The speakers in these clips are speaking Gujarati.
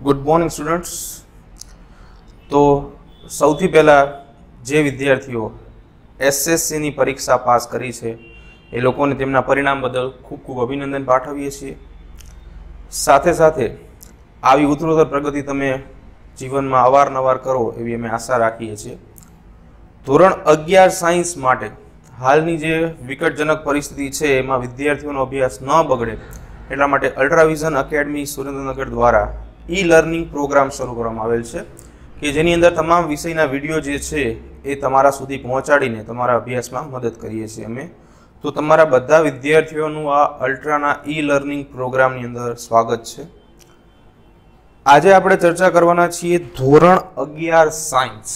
Good morning students. तो સૌથી પહેલા જે વિદ્યાર્થીઓ એસએસસીની પરીક્ષા પાસ કરી છે એ લોકોને તેમના પરિણામ બદલ ખૂબ ખૂબ અભિનંદન પાઠવીએ છીએ। સાથે સાથે આવી ઉત્તરોત્તર પ્રગતિ તમે જીવનમાં અવારનવાર કરો એવી અમે આશા રાખીએ છીએ। ધોરણ 11 સાયન્સ માટે હાલની જે વિકટજનક પરિસ્થિતિ છે એમાં વિદ્યાર્થીઓનો અભ્યાસ ન બગડે એટલા માટે અલ્ટ્રાવિઝન એકેડમી સુરેન્દ્રનગર દ્વારા ई लर्निंग प्रोग्राम शुरू કરવામાં આવેલ છે કે જેની અંદર તમામ વિષયના વિડિયો જે છે એ તમારા સુધી પહોંચાડીને તમારા અભ્યાસમાં મદદ કરીએ છીએ અમે। તો તમારા બધા વિદ્યાર્થીઓનું આ અલ્ટ્રાના ઈ લર્નિંગ પ્રોગ્રામની અંદર સ્વાગત છે। આજે આપણે ચર્ચા કરવાના છીએ ધોરણ 11 સાયન્સ,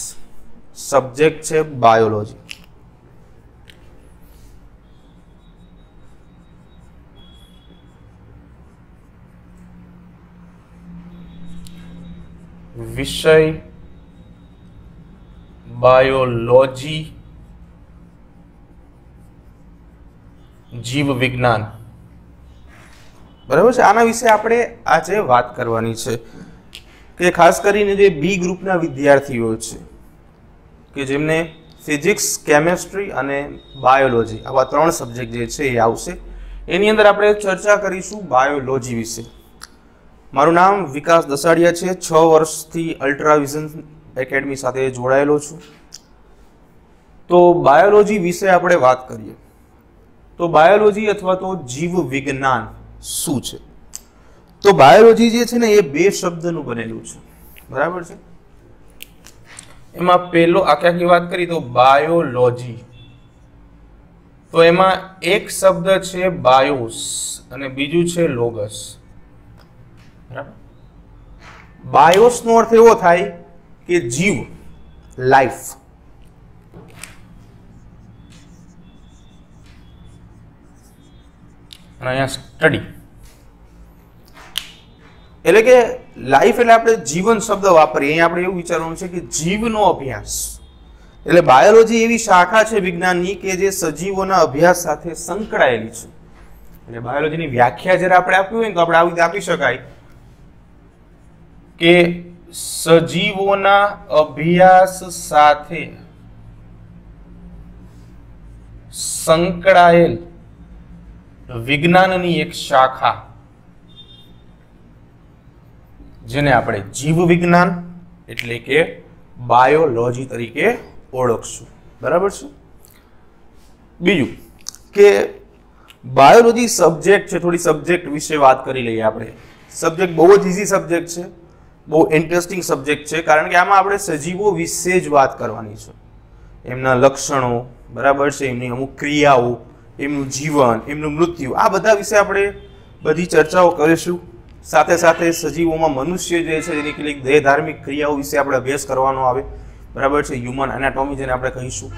સબ્જેક્ટ છે બાયોલોજી। विषय बायोलॉजी, जीव विज्ञान, बराबर है। आना विषय आपणे आजे बात करवानी छे कि खास करीने जे बी ग्रुपना विद्यार्थीओ छे कि जेमने फिजिक्स, केमिस्ट्री अने बायोलॉजी आवा त्रण सब्जेक्ट जे छे ए आवशे। एनी अंदर आपणे चर्चा करीशुं बायोलॉजी विषे। मारू नाम विकास दसाड़िया है। 6 वर्षथी अल्ट्राविजन एकेडमी साथे जोड़ायेलो छुं। तो बायोलॉजी विषय आपणे वात करीए तो बायोलॉजी अथवा तो जीव विज्ञान शुं छे? तो बायोलॉजी जे छे ने ए 2 शब्दनुं बनेलुं छे, बराबर छे। एमां पहेलो आखी वात करी तो बायोलॉजी, तो एमां एक शब्द छे बायोस अने बीजुं छे लोगस। बायोस नो अर्थ एवो थाय कि जीव, लाइफ। अहींया स्टडी एटले के लाइफ एटले आपणे जीवन शब्द वापरीए। अहींया आपणे एवुं विचारवानुं छे कि जीवनो अभ्यास एटले बायोलॉजी एवी शाखा छे विज्ञाननी के जे सजीवोना अभ्यास साथे संकळायेली छे। एटले बायोलॉजीनी व्याख्या जरा आपणे आपवी होय तो आपणे આવી રીતે આપી શકાય के सजीवोना अभ्यास साथे संकळायेल विज्ञाननी एक शाखा जेने आपणे जीव विज्ञान एटले के बायोलॉजी तरीके ओळखशुं, बराबर छे। बीजुं के बायोलॉजी सब्जेक्ट छे, थोड़ी सब्जेक्ट विषे बात करी लईए आपणे। सब्जेक्ट बहुत इजी सब्जेक्ट छे, बहुत इंटरेस्टिंग सब्जेक्ट है, कारण के आमां आपणे सजीवो विषे ज वात करवानी छे। एमना लक्षणों, बराबर छे, एमनी अमुक क्रियाओ, एमनुं जीवन, एमनुं मृत्यु, आ बधा विषे आपणे बधी चर्चाओ करीशुं। साथे साथे सजीवोमां मनुष्य जे छे जेनी કેટલીક દેહધાર્મિક क्रियाओ विषे आपणे अभ्यास करवानो आवे, बराबर छे, ह्यूमन एनाटॉमी जेने आपणे कहीशुं।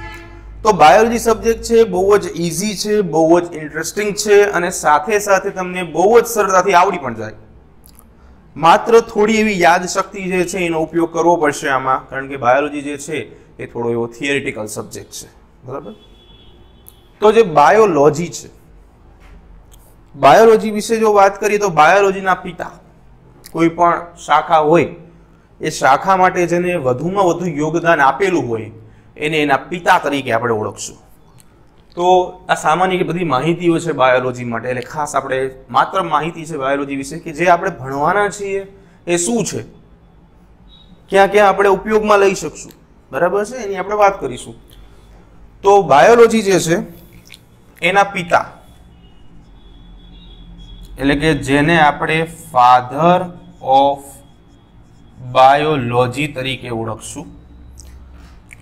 तो बायोलॉजी सब्जेक्ट छे बहु ज इजी छे, बहु ज इंटरेस्टिंग छे अने साथे साथे तमने बहु ज सरळताथी आवडी पण जाय। मात्र थोड़ी एवी याद शक्ति जे छे एनो उपयोग करवो पड़शे आमां, कारण के बायोलॉजी जे छे ए थोड़ो एवो थियरिटिकल सब्जेक्ट छे, बराबर। तो जे बायोलॉजी छे, बायोलॉजी विषे जो बात करीए तो बायोलॉजीना पिता कोई पण शाखा होय ए शाखा माटे जेने वधुमां वधु योगदान आपेलुं होय एने एना पिता तरीके आपणे ओळखशुं। तो आ सामान्य बधी माहितीओ छे बायोलॉजी माटे, એટલે ખાસ આપણે માત્ર માહિતી છે બાયોલોજી વિશે કે જે આપણે ભણવાના છીએ એ શું છે, ક્યાં ક્યાં આપણે ઉપયોગમાં લઈ શકશું, બરાબર છે, એની આપણે વાત કરીશું। તો બાયોલોજી જે છે એના પિતા એટલે કે જેને આપણે ફાધર ઓફ બાયોલોજી તરીકે ઓળખશું।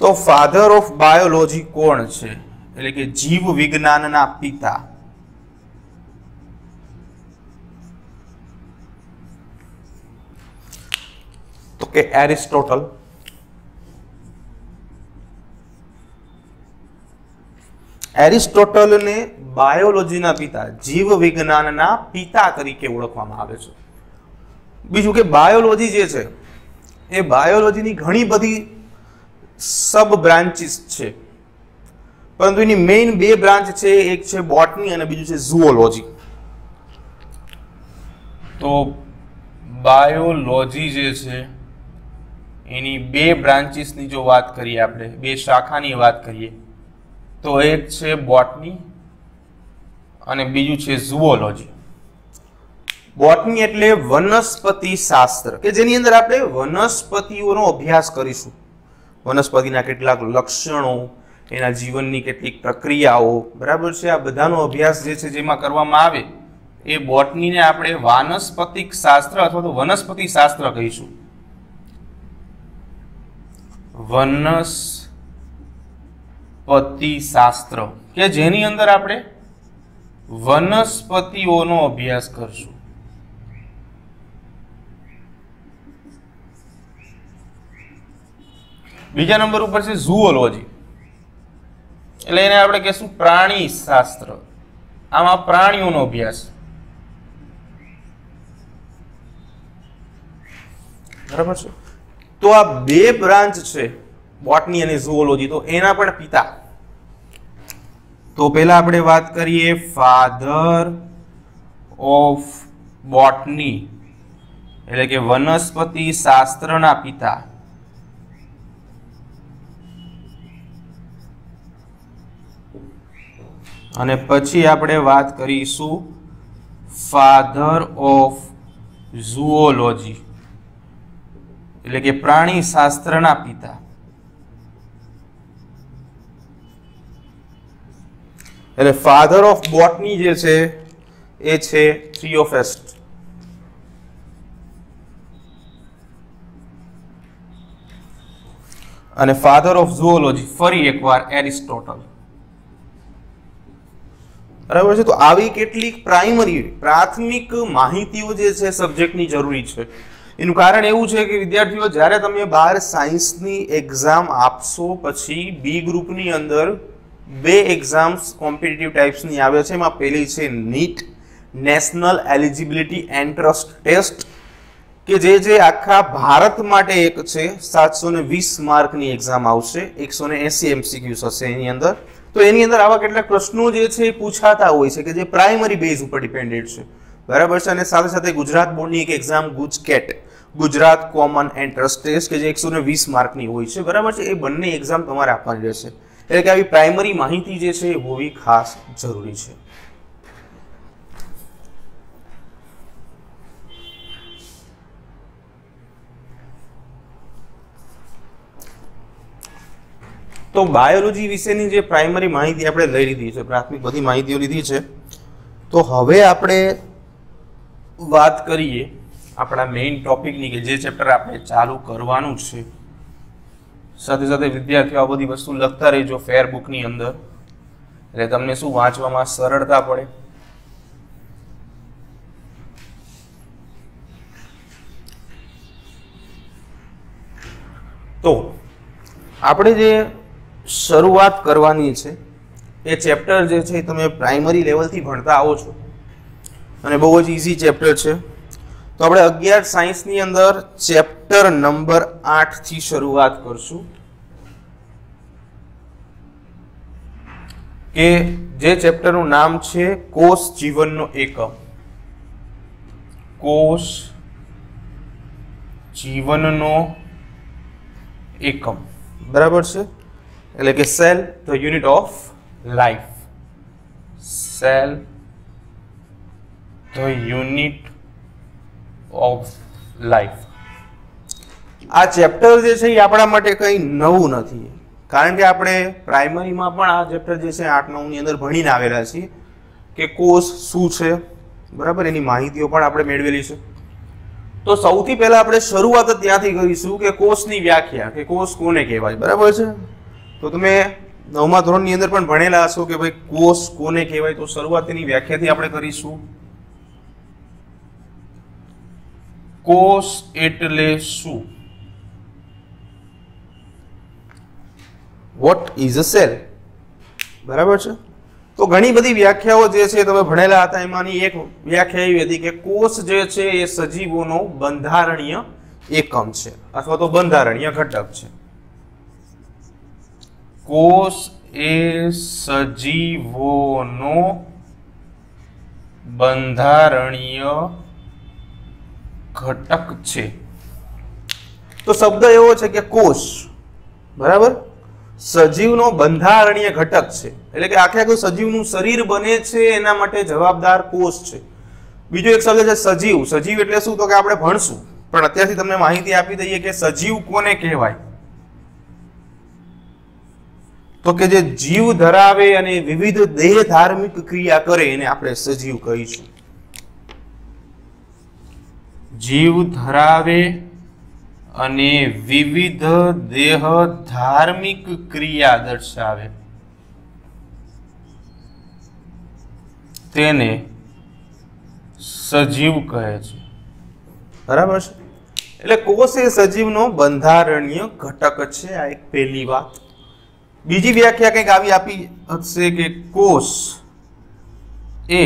તો ફાધર ઓફ બાયોલોજી કોણ છે? એટલે કે જીવ વિજ્ઞાનના પિતા તો કે એરિસ્ટોટલ। એરિસ્ટોટલને બાયોલોજીના પિતા, જીવ વિજ્ઞાનના પિતા તરીકે ઓળખવામાં આવે છે। બીજું કે બાયોલોજી જે છે એ બાયોલોજીની ઘણી બધી सब ब्रांचीज छे, परंतु एनी मेन 2 ब्रांच छे, एक छे बॉटनी अने बीजुं छे ઝૂઓલોજી। तो બાયોલોજી જે છે એની બે બ્રાન્ચીસની જો વાત કરીએ, આપણે બે શાખાની વાત કરીએ, તો એક છે બોટની અને બીજું છે ઝૂઓલોજી. બોટની એટલે વનસ્પતિ શાસ્ત્ર, કે જેની અંદર આપણે વનસ્પતિઓનો અભ્યાસ કરીશું. વનસ્પતિના કેટલાક લક્ષણો, એના જીવનની કેટલીક પ્રક્રિયાઓ, બરાબર છે, આ બધાનો અભ્યાસ જે છે જેમાં કરવામાં આવે એ બોટનીને આપણે વાનસ્પતિક શાસ્ત્ર અથવા તો વનસ્પતિ શાસ્ત્ર કહીશું. વનસ્પતિ શાસ્ત્ર કે જેની અંદર આપણે વનસ્પતિઓનો અભ્યાસ કરશું. બીજા નંબર ઉપર છે ઝૂઓલોજી, એટલે એને આપણે કહીશું પ્રાણી શાસ્ત્ર. આમાં પ્રાણીઓનો અભ્યાસ, બરાબર છે. તો આ બે બ્રાન્ચ છે બોટની અને ઝૂઓલોજી, તો એના પણ પિતા. તો પહેલા આપણે વાત કરીએ ફાધર ઓફ બોટની, એટલે કે વનસ્પતિ શાસ્ત્રના પિતા. અને પછી આપણે વાત કરીશું ફાધર ઓફ ઝૂઓલોજી, એટલે કે પ્રાણી શાસ્ત્રના પિતા. એટલે ફાધર ઓફ બોટની જે છે એ છે થિયોફેસ્ટ. અને ફાધર ઓફ ઝૂઓલોજી ફરી એકવાર એરિસ્ટોટલ. બરાબર છે. તો આવી કેટલીક પ્રાથમિક માહિતીઓ જે છે સબ્જેક્ટની જરૂરી છે. એનું કારણ એવું છે કે વિદ્યાર્થીઓ, જ્યારે તમે 12 સાયન્સની એક્ઝામ આપશો પછી બી ગ્રુપની અંદર બે એક્ઝામ્સ કોમ્પિટિટિવ ટાઈપ્સની આવે છે. એમાં પહેલી છે NEET, national eligibility entrance test, કે જે આખા ભારત માટે એક છે. 720 માર્કની એક્ઝામ આવશે, 180 MCQs હશે એની અંદર. તો એની અંદર આવા કેટલાક પ્રશ્નો જે છે એ પૂછાતા હોય છે કે જે પ્રાઇમરી બેઝ ઉપર ડિપેન્ડેડ છે, બરાબર છે. અને સાથે સાથે ગુજરાત બોર્ડની એક exam GUJCET, Gujarat common entrance test, કે જે 120 માર્કની હોય છે, બરાબર છે. એ બંને એક્ઝામ તમારે આપવાની રહેશે. એટલે કે આવી પ્રાઇમરી માહિતી જે છે એ હોવી ખાસ જરૂરી છે. તો બાયોલોજી વિશેની જે પ્રાઇમરી માહિતી આપણે લઈ લીધી છે, પ્રાથમિક બધી માહિતીઓ લીધી છે. તો હવે આપણે વાત કરીએ આપણા મેઇન ટોપિકની, કે જે ચેપ્ટર આપણે ચાલુ કરવાનું છે. સાથે સાથે વિદ્યાર્થીઓ આ બધી વસ્તુ લખતા રહેજો ફેર બુકની અંદર, એટલે તમને શું વાંચવામાં સરળતા પડે. તો આપણે જે શરૂઆત કરવાની છે એ ચેપ્ટર જે છે તમે પ્રાઇમરી લેવલથી ભણતા આવો છો અને બહુ જ ઇઝી ચેપ્ટર છે. તો આપણે 11 સાયન્સની અંદર ચેપ્ટર નંબર 8 થી શરૂઆત કરશું, કે જે ચેપ્ટરનું નામ છે કોષ જીવનનો એકમ. કોષ જીવનનો એકમ, બરાબર છે. એટલે કે cell the unit of life. Cell the unit of life. આ ચેપ્ટર જે છે એ આપણા માટે કંઈ નવું નથી, કારણ કે આપણે પ્રાઇમરીમાં પણ આ ચેપ્ટર જે છે 8-9 ની અંદર ભણીને આવેલા છીએ કે કોષ શું છે, બરાબર. એની માહિતીઓ પણ આપણે મેળવેલી છે. તો સૌથી પહેલા આપણે શરૂઆત જ ત્યાંથી કરીશું કે કોષની વ્યાખ્યા, કે કોષ કોને કહેવાય, બરાબર છે. તો તમે 9મા ધોરણની અંદર પણ ભણેલા હશો કે ભાઈ કોષ કોને કહેવાય. તો શરૂઆત તેની વ્યાખ્યાથી આપણે કરીશું. કોષ એટલે શું? વોટ ઇઝ અ સેલ, બરાબર છે. તો ઘણી બધી વ્યાખ્યાઓ જે છે તમે ભણેલા હતા, એમાંની એક વ્યાખ્યા એવી હતી કે કોષ જે છે એ સજીવોનો બંધારણીય એકમ છે અથવા તો બંધારણીય ઘટક છે. કોષ એ સજીવોનો બંધારણીય ઘટક છે. તો શબ્દ એવો છે કે કોષ, બરાબર, સજીવનો બંધારણીય ઘટક છે. એટલે કે આખે આખું સજીવનું શરીર બને છે એના માટે જવાબદાર કોષ છે. બીજો એક શબ્દ છે સજીવ. સજીવ એટલે શું? તો કે આપણે ભણશું, પણ અત્યારથી તમને માહિતી આપી દઈએ કે સજીવ કોને કહેવાય. તો કે જે જીવ ધરાવે અને વિવિધ દેહ ધાર્મિક ક્રિયા કરે એને આપણે સજીવ કહીશું. જીવ ધરાવે અને વિવિધ દેહ ધાર્મિક ક્રિયા દર્શાવે તેને સજીવ કહે છે. બરાબર છે? એટલે કોષ એ સજીવનો બંધારણીય ઘટક છે. આ એક પહેલી વાત. બીજી વ્યાખ્યા કંઈક આવી આપી હશે કે કોષ એ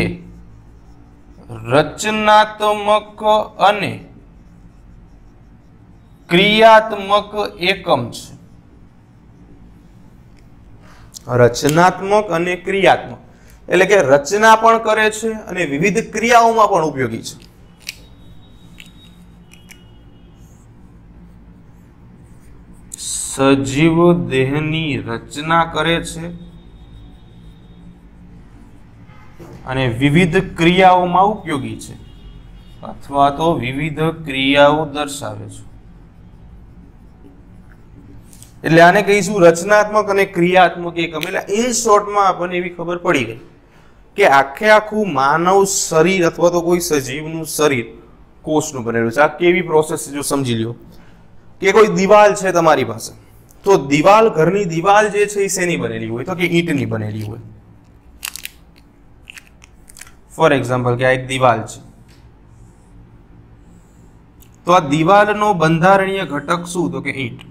રચનાત્મક અને ક્રિયાત્મક એકમ છે. રચનાત્મક અને ક્રિયાત્મક એટલે કે રચના પણ કરે છે અને વિવિધ ક્રિયાઓમાં પણ ઉપયોગી છે. સજીવ દેહની રચના કરે છે અને વિવિધ ક્રિયાઓમાં ઉપયોગી છે અથવા તો વિવિધ ક્રિયાઓ દર્શાવે છે. એટલે આને કહીશું રચનાત્મક અને ક્રિયાત્મક એકમ. એટલે ઇન શોર્ટમાં આપણને એવી ખબર પડી ગઈ કે આખે આખું માનવ શરીર અથવા તો કોઈ સજીવનું શરીર કોષનું બનેલું છે. આ કેવી પ્રોસેસ છે જો સમજી લ્યો. કે કોઈ દિવાલ છે તમારી પાસે, તો દિવાલ, ઘરની દિવાલ જે છે એ શેની બનેલી હોય? તો કે ઈંટની બનેલી હોય. ફોર એક્ઝામ્પલ કે આ એક દિવાલ છે, તો આ દિવાલનો બંધારણીય ઘટક શું? તો કે ઈંટ.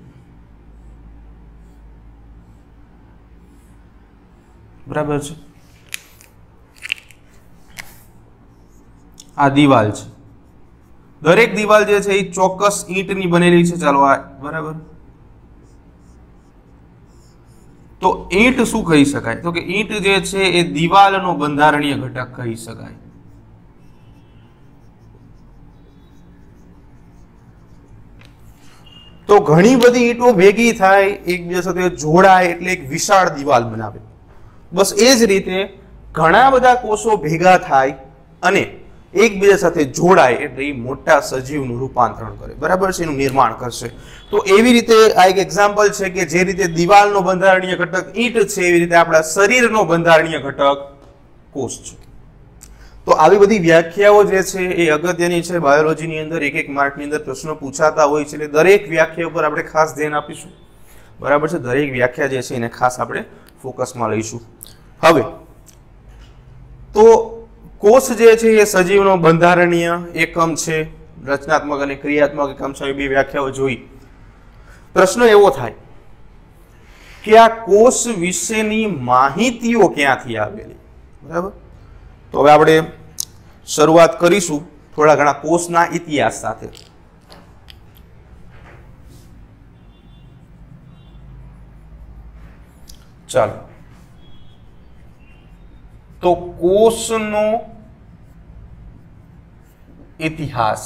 બરાબર છે? આ દિવાલ છે. દરેક દિવાલ જે છે એ ચોક્કસ ઈંટની બનેલી છે. ચાલો આ બરાબર. તો ઈંટ શું કહી શકાય? તો કે ઈંટ જે છે એ દિવાલનો બંધારણીય ઘટક કહી શકાય. તો ઘણી બધી ઈંટો ભેગી થાય, એકબીજા સાથે જોડાય એટલે એક વિશાળ દિવાલ બનાવે. બસ એ જ રીતે ઘણા બધા કોષો ભેગા થાય અને એકબીજા સાથે જોડાય એટલે એ મોટા સજીવનું રૂપાંતરણ કરે. બરાબર છે? એનું નિર્માણ કરશે. તો એવી રીતે આ એક એક્ઝામ્પલ છે કે જે રીતે દિવાલનો બંધારણીય ઘટક ઈંટ છે, એવી રીતે આપણા શરીરનો બંધારણીય ઘટક કોષ છે. તો આવી બધી વ્યાખ્યાઓ જે છે એ અગત્યની છે. બાયોલોજીની અંદર એક માર્કની અંદર પ્રશ્નો પૂછાતા હોય છે, એટલે દરેક વ્યાખ્યા ઉપર આપણે ખાસ ધ્યાન આપીશું. બરાબર છે? દરેક વ્યાખ્યા જે છે એને ખાસ આપણે ફોકસમાં લઈશું. હવે તો કોષ જે છે એ સજીવનો બંધારણીય એકમ છે, રચનાત્મક અને ક્રિયાત્મક એકમ છે. બે વ્યાખ્યાઓ જોઈ. પ્રશ્ન એવો થાય કે આ કોષ વિશેની માહિતીઓ ક્યાંથી આવેલી? બરાબર. તો હવે આપણે શરૂઆત કરીશું થોડા ઘણા કોષના ઇતિહાસ સાથે. ચાલો, તો કોષનો ઇતિહાસ.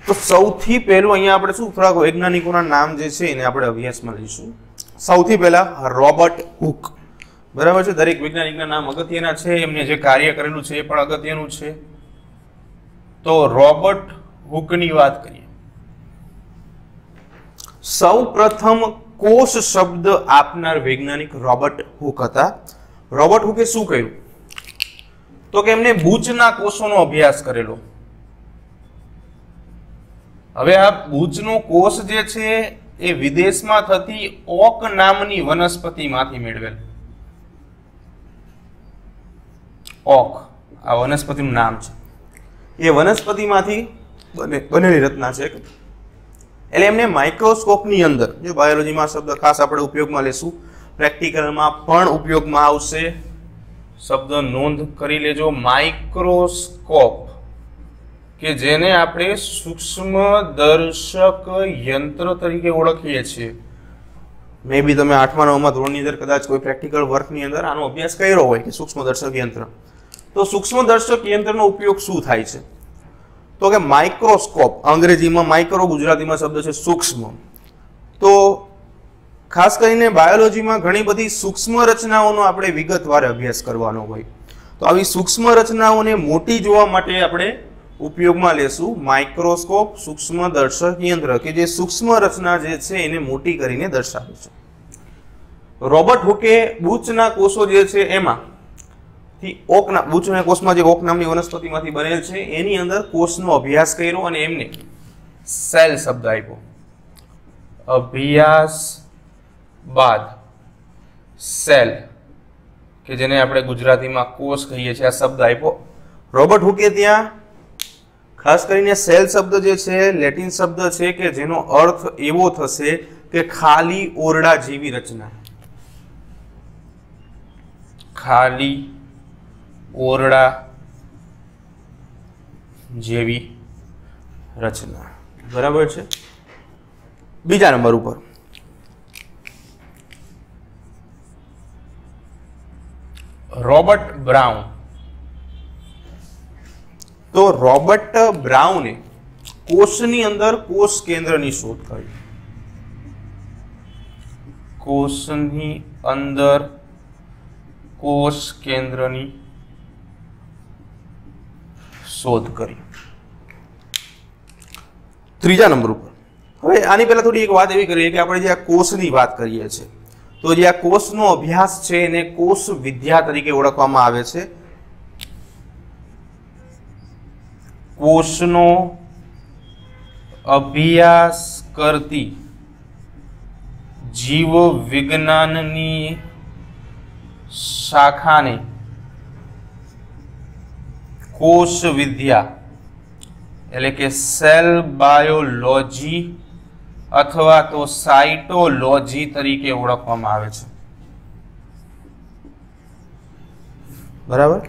તો સૌથી પહેલું અહીંયા આપણે શું થોડાક વૈજ્ઞાનિકોના નામ જે છે એને આપણે અભ્યાસમાં લઈશું. સૌથી પહેલા રોબર્ટ હુક. બરાબર છે? દરેક વૈજ્ઞાનિકના નામ અગત્યના છે, એમને જે કાર્ય કરેલું છે એ પણ અગત્યનું છે. તો રોબર્ટ હુકની વાત કરીએ. સૌ પ્રથમ કોષ શબ્દ આપનાર વૈજ્ઞાનિક રોબર્ટ હુક હતા. રોબર્ટ હુકે શું કર્યું? તો કે એમને બૂચના કોષોનો અભ્યાસ કરેલો. હવે આ બૂચનો કોષ જે છે એ વિદેશમાં થતી ઓક નામની વનસ્પતિમાંથી મેળવેલ. ઓક આ વનસ્પતિનું નામ છે. એ વનસ્પતિમાંથી બનેલી રચના છે. એટલે એમને માઇક્રોસ્કોપની અંદર, જો બાયોલોજીમાં શબ્દ ખાસ આપણે ઉપયોગમાં લેશું, પ્રેક્ટિકલમાં પણ ઉપયોગમાં આવશે. શબ્દ નોંધ કરી લેજો. માઇક્રોસ્કોપ, કે જેને આપણે સૂક્ષ્મ દર્શક યંત્ર તરીકે ઓળખીએ છીએ. મે બી તમે 8મા 9મા ધોરણની અંદર કદાચ કોઈ પ્રેક્ટિકલ વર્કની અંદર આનો અભ્યાસ કર્યો હોય કે સૂક્ષ્મ દર્શક યંત્ર. તો સૂક્ષ્મદર્શક યંત્રનો ઉપયોગ શું થાય છે? તો કે માઇક્રોસ્કોપ, અંગ્રેજીમાં માઇક્રો, ગુજરાતીમાં શબ્દ છે સૂક્ષ્મ. તો ખાસ કરીને બાયોલોજીમાં ઘણી બધી સૂક્ષ્મ રચનાઓનો આપણે વિગતવાર અભ્યાસ કરવાનો હોય. તો આવી સૂક્ષ્મ રચનાઓને મોટી જોવા માટે આપણે ઉપયોગમાં લેશું માઇક્રોસ્કોપ, સૂક્ષ્મદર્શક યંત્ર, કે જે સૂક્ષ્મ રચના જે છે એને મોટી કરીને દર્શાવે છે. રોબર્ટ હુકે બૂચના કોષો જે છે એમાંથી ઓકના, બૂચના કોષમાં જે ઓક નામની વનસ્પતિમાંથી બનેલ છે એની અંદર કોષનો અભ્યાસ કર્યો અને એમને સેલ શબ્દ આપ્યો. અભ્યાસ બાદ સેલ, કે જેને આપણે ગુજરાતીમાં કોષ કહીએ છીએ, આ શબ્દ આપ્યો રોબર્ટ હુકે. ત્યાં ખાસ કરીને સેલ શબ્દ જે છે લેટિન શબ્દ છે કે જેનો અર્થ એવો થશે કે ખાલી ઓરડા જેવી રચના. ખાલી ઓરડા જેવી રચના. બરાબર છે. બીજા નંબર ઉપર રોબર્ટ બ્રાઉન. તો રોબર્ટ બ્રાઉને કોષની અંદર કોષ કેન્દ્રની શોધ કરી. કોષની અંદર કોષ કેન્દ્રની શોધ કરી. ત્રીજા નંબર ઉપર હવે આની પહેલા થોડી એક વાત એવી કરીએ કે આપણે જે આ કોષની વાત કરીએ છીએ તો જે આ કોષનો અભ્યાસ છે એને કોષ વિદ્યા તરીકે ઓળખવામાં આવે છે. કોષનો અભ્યાસ કરતી જીવ વિજ્ઞાનની શાખાને કોષ વિદ્યા એટલે કે સેલ બાયોલોજી અથવા તો સાયટોલોજી તરીકે ઓળખવામાં આવે છે. બરાબર.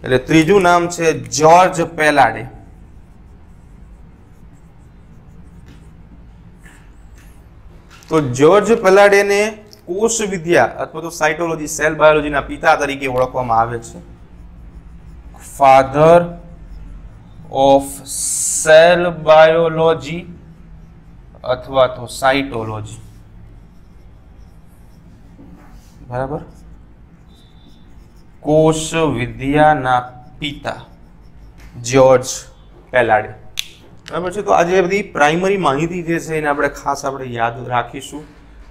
એટલે ત્રીજું નામ છે જ્યોર્જ પેલાડે. તો જ્યોર્જ પેલાડેને કોષ વિદ્યા અથવા તો સાયટોલોજી, સેલ બાયોલોજીના પિતા તરીકે ઓળખવામાં આવે છે. ફાધર ઓફ સેલ બાયોલોજી અથવા તો સાયટોલોજી. બરાબર. કોષ વિદ્યાના પિતા જ્યોર્જ પેલાડે. બરાબર છે. તો આજે બધી પ્રાઇમરી માહિતી જે છે એને આપણે ખાસ યાદ રાખીશું.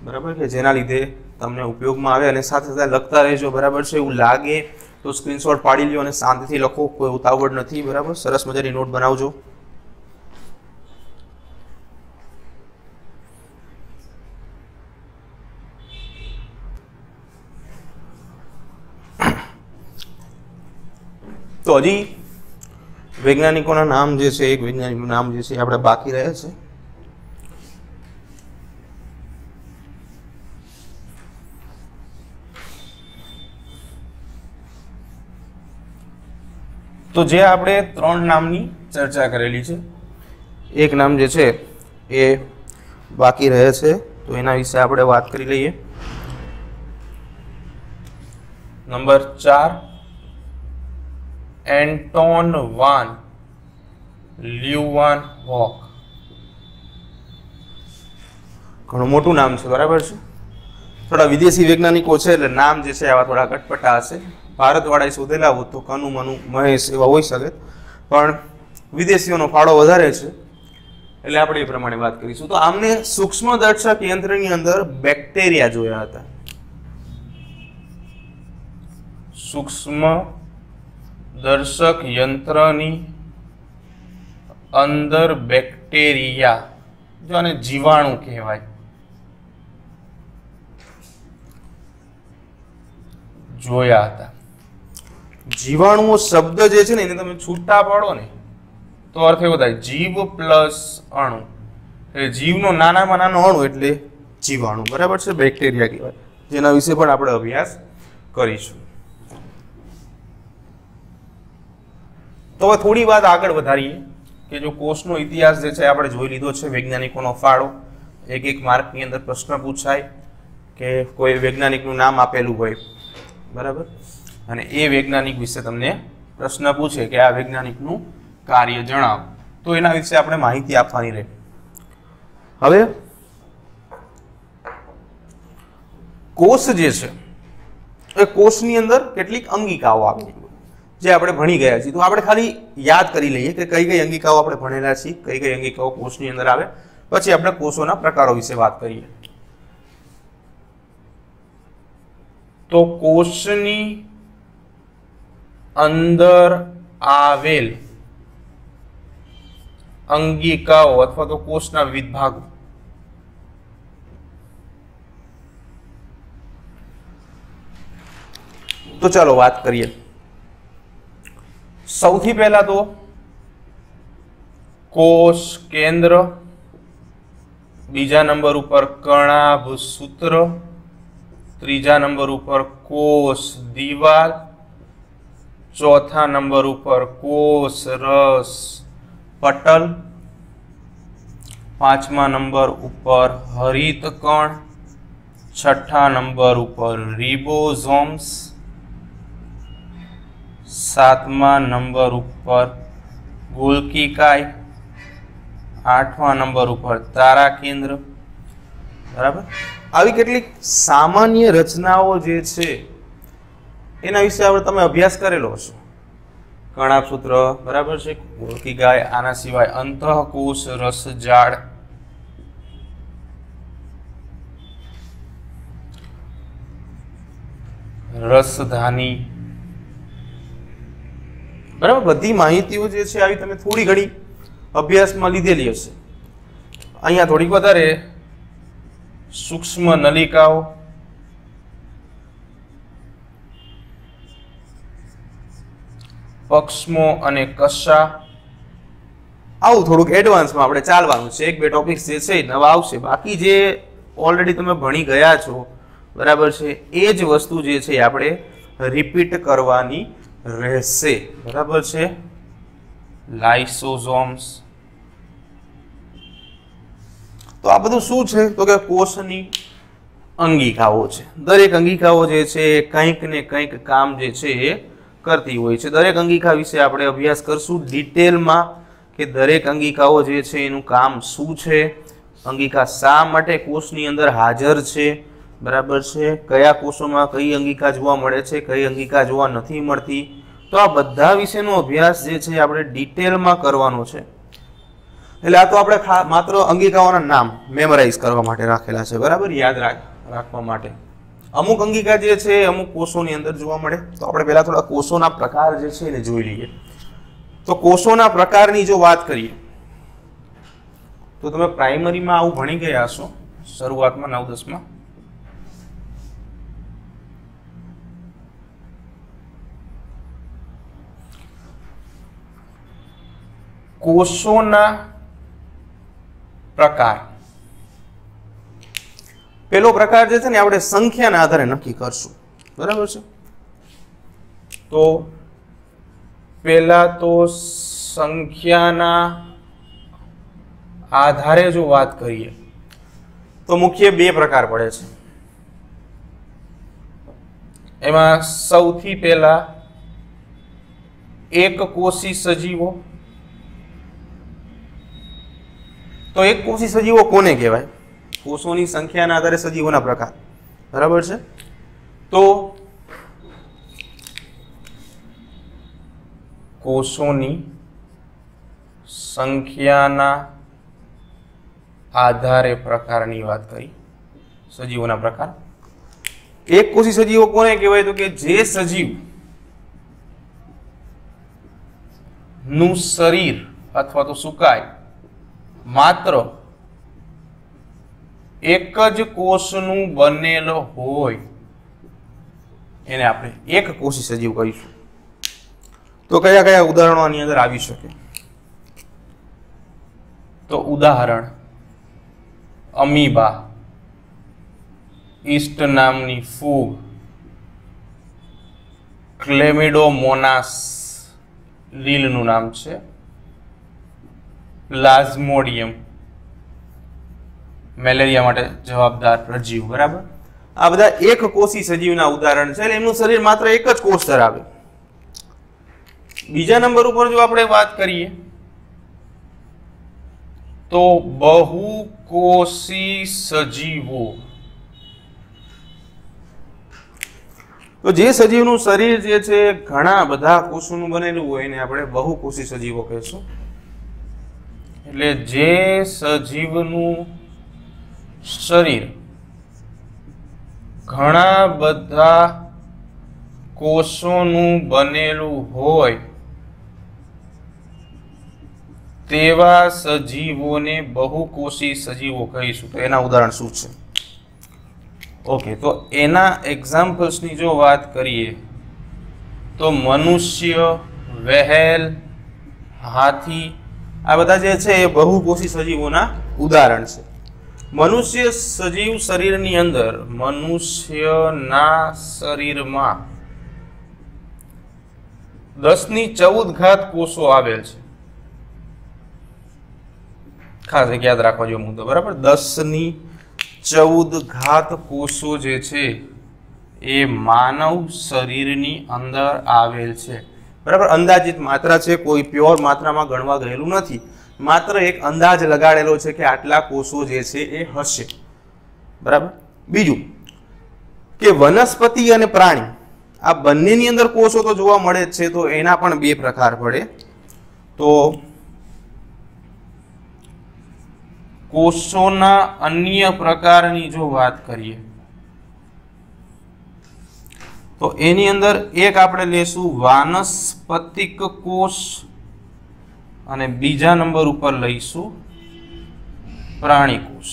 બરાબર, કે જેના લીધે તમને ઉપયોગમાં આવે અને સાથે સાથે લખતા રહેજો. બરાબર છે. એવું લાગે તો સ્ક્રીનશોટ પાડી લ્યો અને શાંતિથી લખો, કોઈ ઉતાવળ નથી. બરાબર. સરસ મજાની નોટ બનાવજો. તો હજી વૈજ્ઞાનિકોના નામ જે છે, એક વૈજ્ઞાનિકનું નામ જે છે આપણે બાકી રહે છે. તો જે આપણે 3 નામની ચર્ચા કરેલી છે, એક નામ જે છે એ બાકી રહે છે, તો એના વિશે આપણે વાત કરી લઈએ. Number 4 Anton van Leeuwenhoek. ઘણું મોટું નામ છે. બરાબર છે. થોડા વિદેશી વૈજ્ઞાનિકો છે એટલે નામ જે છે આવા થોડા કટપટા હશે. ભારતવાળાએ શોધેલા હોત તો કનુ મનુ મહેશ એવા હોઈ શકે, પણ વિદેશીઓનો ફાળો વધારે છે એટલે આપણે એ પ્રમાણે વાત કરીશું. તો આમને સૂક્ષ્મદર્શક યંત્રની અંદર બેક્ટેરિયા જોયા હતા. સૂક્ષ્મ દર્શક યંત્રની અંદર બેક્ટેરિયા, જો આને જીવાણુ કહેવાય, જોયા હતા. જીવાણુ શબ્દ જે છે ને એને તમે છૂટા પાડો ને તો અર્થ એવો થાય જીવ પ્લસ અણુ. એટલે જીવનો નાનામાં નાનો અણુ એટલે જીવાણુ. બરાબર છે. બેક્ટેરિયા કહેવાય, જેના વિશે પણ આપણે અભ્યાસ કરીશું. તો હવે થોડી વાત આગળ વધારીએ કે જો કોષનો ઇતિહાસ જે છે આપણે જોઈ લીધો છે, વૈજ્ઞાનિકોનો ફાળો. એક માર્કની અંદર પ્રશ્ન પૂછાય કે કોઈ વૈજ્ઞાનિકનું નામ આપેલું હોય. બરાબર. અને એ વૈજ્ઞાનિક વિશે તમને પ્રશ્ન પૂછે કે આ વૈજ્ઞાનિકનું કાર્ય જણાવો, તો એના વિશે આપણે માહિતી આપવાની રહે. હવે કોષ જે છે એ કોષની અંદર કેટલીક અંગિકાઓ આવેલી જે આપણે ભણી ગયા છીએ. તો આપણે ખાલી યાદ કરી લઈએ કે કઈ કઈ અંગિકાઓ આપણે ભણેલા છીએ, કઈ કઈ અંગિકાઓ કોષની અંદર આવે, પછી આપણે કોષોના પ્રકારો વિશે વાત કરીએ. તો કોષની અંદર આવેલ અંગિકાઓ અથવા તો કોષના વિવિધ ભાગો. તો ચાલો વાત કરીએ. સૌથી પહેલા તો કોષ કેન્દ્ર, બીજા નંબર ઉપર કણાભ સૂત્ર, ત્રીજા નંબર ઉપર કોષ દિવાલ, ચોથા નંબર ઉપર કોષ રસ પટલ, પાંચમા નંબર ઉપર હરિત કણ, છઠ્ઠા નંબર ઉપર રિબોઝોમ્સ, સાતમા નંબર ઉપર ગોલ્કી કાય, આઠમા નંબર ઉપર તારા કેન્દ્ર. બરાબર. આવી કેટલીક સામાન્ય રચનાઓ જે છે એના વિશે આપણે તમે અભ્યાસ કરેલો હશે. કણાભ સૂત્ર, બરાબર છે, ગોલ્કી કાય, આના સિવાય અંતઃકોષ રસજાળ, રસધાની. બરાબર. બધી માહિતીઓ જે છે આવી તમે થોડી ઘણી અભ્યાસમાં લીધેલી હશે. અહીંયા થોડીક વધારે સૂક્ષ્મ નલિકાઓ, પક્ષમો અને કશા, આવું થોડુંક એડવાન્સમાં આપણે ચાલવાનું છે. એક બે ટોપિક્સ જે છે નવા આવશે, બાકી જે ઓલરેડી તમે ભણી ગયા છો, બરાબર છે, એ જ વસ્તુ જે છે આપણે રિપીટ કરવાની રહેશે. બરાબર છે. લાઇસોઝોમ્સ. તો આ બધું શું છે? તો કે કોષની અંગિકાઓ છે. દરેક અંગિકાઓ જે છે કંઈક ને કંઈક કામ જે છે એ કરતી હોય છે. દરેક અંગિકા વિશે આપણે અભ્યાસ કરશું ડિટેલમાં કે દરેક અંગિકાઓ જે છે એનું કામ શું છે, અંગિકા શા માટે કોષની અંદર હાજર છે, બરાબર છે, કયા કોષોમાં કઈ અંગિકા જોવા મળે છે, કઈ અંગિકા જોવા નથી મળતી. તો આ બધા વિશેનો અભ્યાસ જે છે આપણે ડિટેલમાં કરવાનો છે. એટલે આ તો આપણે માત્ર અંગિકાઓના નામ મેમરાઇઝ કરવા માટે રાખેલા છે, બરાબર, યાદ રાખવા માટે. અમુક અંગિકા જે છે અમુક કોષોની અંદર જોવા મળે. તો આપણે પહેલા થોડા કોષોના પ્રકાર જે છે એને જોઈ લઈએ. તો કોષોના પ્રકારની જો વાત કરીએ તો તમે પ્રાઇમરીમાં આવું ભણી ગયા હશો, શરૂઆતમાં 9-10માં. કોષોના પ્રકાર. પેલો પ્રકાર જે છે ને આપણે સંખ્યાના આધારે નક્કી કરશું, બરાબર છે. તો પહેલા તો સંખ્યાના આધારે જો વાત કરીએ તો મુખ્ય બે પ્રકાર પડે છે. એમાં સૌથી પહેલા એક કોષી સજીવો. તો એક કોષી સજીવો કોને કહેવાય? કોષોની સંખ્યાના આધારે સજીવોના પ્રકાર, બરાબર છે. તો કોષોની સંખ્યાના આધારે પ્રકારની વાત કરી, સજીવોના પ્રકાર. એક કોષી સજીવો કોને કહેવાય? તો કે જે સજીવ નું શરીર અથવા તો સુકાય માત્ર એક જ કોષનું બનેલો હોય એને આપણે એક કોષી સજીવ કહીશું. તો કયા કયા ઉદાહરણો આની અંદર આવી શકે? તો ઉદાહરણ અમીબા, ઈસ્ટ નામની ફૂગ, ક્લેમિડોમોનાસ લીલનું નામ છે, પ્લાઝ્મોડિયમ મેલેરિયા માટે જવાબદાર પ્રજીવ, બરાબર. આ બધા એક કોષી સજીવના ઉદાહરણ છે, એટલે એમનું શરીર માત્ર એક જ કોષ ધરાવે. બીજા નંબર ઉપર જો આપણે વાત કરીએ તો બહુકોષી સજીવો. તો જે સજીવનું શરીર જે છે ઘણા બધા કોષોનું બનેલું હોય એને આપણે બહુકોષી સજીવો કહીશું. એટલે જે સજીવનું શરીર ઘણા બધા કોષોનું બનેલું હોય તેવા સજીવોને બહુકોષી સજીવો કહીશું. તો એના ઉદાહરણ શું છે? ઓકે, તો એના એક્ઝામ્પલ્સની જો વાત કરીએ તો મનુષ્ય, વહેલ, હાથી, આ બધા જે છે એ બહુકોષી સજીવોના ઉદાહરણ છે. મનુષ્ય સજીવ શરીરની અંદર, મનુષ્યના શરીરમાં 10⁻14 કોષો આવેલ છે. ખાસ એક યાદ રાખવા જેવો મુદ્દો, બરાબર. 10⁻14 કોષો જે છે એ માનવ શરીરની અંદર આવેલ છે, બરાબર. અંદાજિત માત્રા છે, કોઈ પ્યોર માત્રામાં ગણવા ગયેલું નથી, માત્ર એક અંદાજ લગાડેલો છે કે આટલા કોષો જે છે એ હશે, બરાબર. બીજું કે વનસ્પતિ અને પ્રાણી આ બંનેની અંદર કોષો તો જોવા મળે જ છે, તો એના પણ બે પ્રકાર પડે. તો કોષોના અન્ય પ્રકારની જો વાત કરીએ તો એની અંદર એક આપણે લેશું વાનસ્પતિક કોષ અને બીજા નંબર ઉપર લઈશું પ્રાણી કોષ.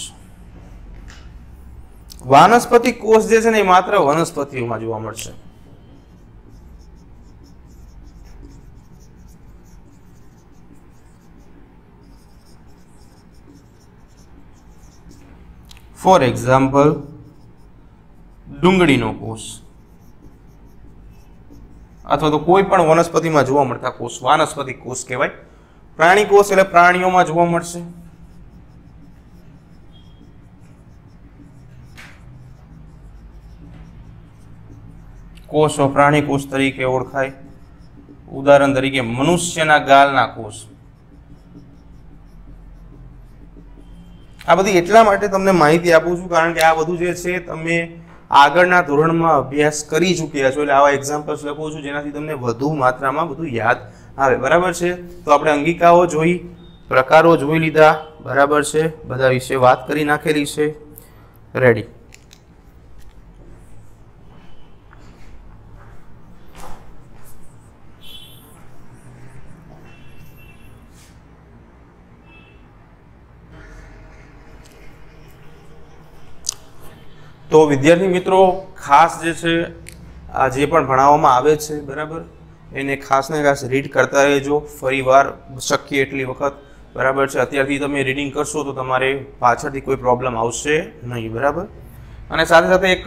વાનસ્પતિક કોષ જે છે ને એ માત્ર વનસ્પતિઓમાં જોવા મળશે. ફોર એક્ઝામ્પલ, ડુંગળીનો કોષ અથવા તો કોઈ પણ વનસ્પતિમાં જોવા મળતા કોષ વાનસ્પતિક કોષ કહેવાય. પ્રાણી કોષ એટલે પ્રાણીઓમાં જોવા મળશે. કોષો પ્રાણી કોષ તરીકે ઓળખાય. ઉદાહરણ તરીકે મનુષ્યના ગાલના કોષ. આ બધી એટલા માટે તમને માહિતી આપું છું કારણ કે આ બધું જે છે તમે આગળના ધોરણમાં અભ્યાસ કરી ચૂક્યા છો, એટલે આવા એક્ઝામ્પલ્સ લખું છું જેનાથી તમને વધુ માત્રામાં બધું યાદ આવે, બરાબર છે. તો આપણે અંગિકાઓ જોઈ, પ્રકારો જોઈ લીધા, બરાબર છે. બધા વિશે વાત કરી નાખેલી છે. રેડી. તો વિદ્યાર્થી મિત્રો, ખાસ જે છે આ જે પણ ભણાવવામાં આવે છે, બરાબર, એને ખાસ ને ખાસ રીડ કરતા રહેજો ફરીવાર, શક્ય એટલી વખત, બરાબર છે. અત્યારથી તમે રીડિંગ કરશો તો તમારે પાછળથી કોઈ પ્રોબ્લેમ આવશે નહીં, બરાબર. અને સાથે સાથે એક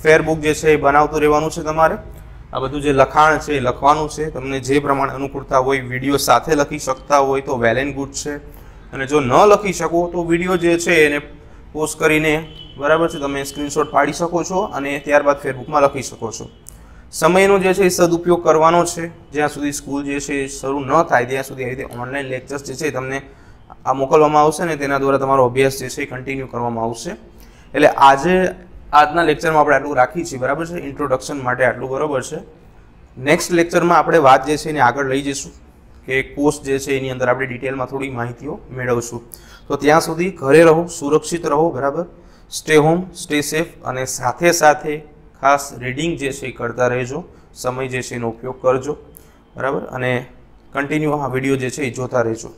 ફેરબુક જે છે એ બનાવતું રહેવાનું છે તમારે. આ બધું જે લખાણ છે એ લખવાનું છે. તમને જે પ્રમાણે અનુકૂળતા હોય, વિડીયો સાથે લખી શકતા હોય તો વેલ એન્ડ ગુડ છે, અને જો ન લખી શકો તો વિડીયો જે છે એને પોસ્ટ કરીને, બરાબર છે, તમે સ્ક્રીનશોટ પાડી શકો છો અને ત્યારબાદ ફેસબુકમાં લખી શકો છો. સમયનો જે છે એ સદુપયોગ કરવાનો છે. જ્યાં સુધી સ્કૂલ જે છે એ શરૂ ન થાય ત્યાં સુધી આવી રીતે ઓનલાઈન લેક્ચર્સ જે છે તમને આ મોકલવામાં આવશે ને તેના દ્વારા તમારો અભ્યાસ જે છે એ કન્ટિન્યુ કરવામાં આવશે. એટલે આજના લેક્ચરમાં આપણે આટલું રાખીએ છીએ, બરાબર છે. ઇન્ટ્રોડક્શન માટે આટલું બરાબર છે. નેક્સ્ટ લેક્ચરમાં આપણે વાત જે છે એને આગળ લઈ જઈશું કે કોર્સ જે છે એની અંદર આપણે ડિટેલમાં થોડી માહિતીઓ મેળવશું. તો ત્યાં સુધી ઘરે રહો, સુરક્ષિત રહો, બરાબર. સ્ટે હોમ, સ્ટે સેફ, અને સાથે સાથે ખાસ રીડિંગ જે છે એ કરતા રહેજો, સમય જે છે એનો ઉપયોગ કરજો, બરાબર. અને કન્ટિન્યુ આ વિડીયો જે છે એ જોતા રહેજો.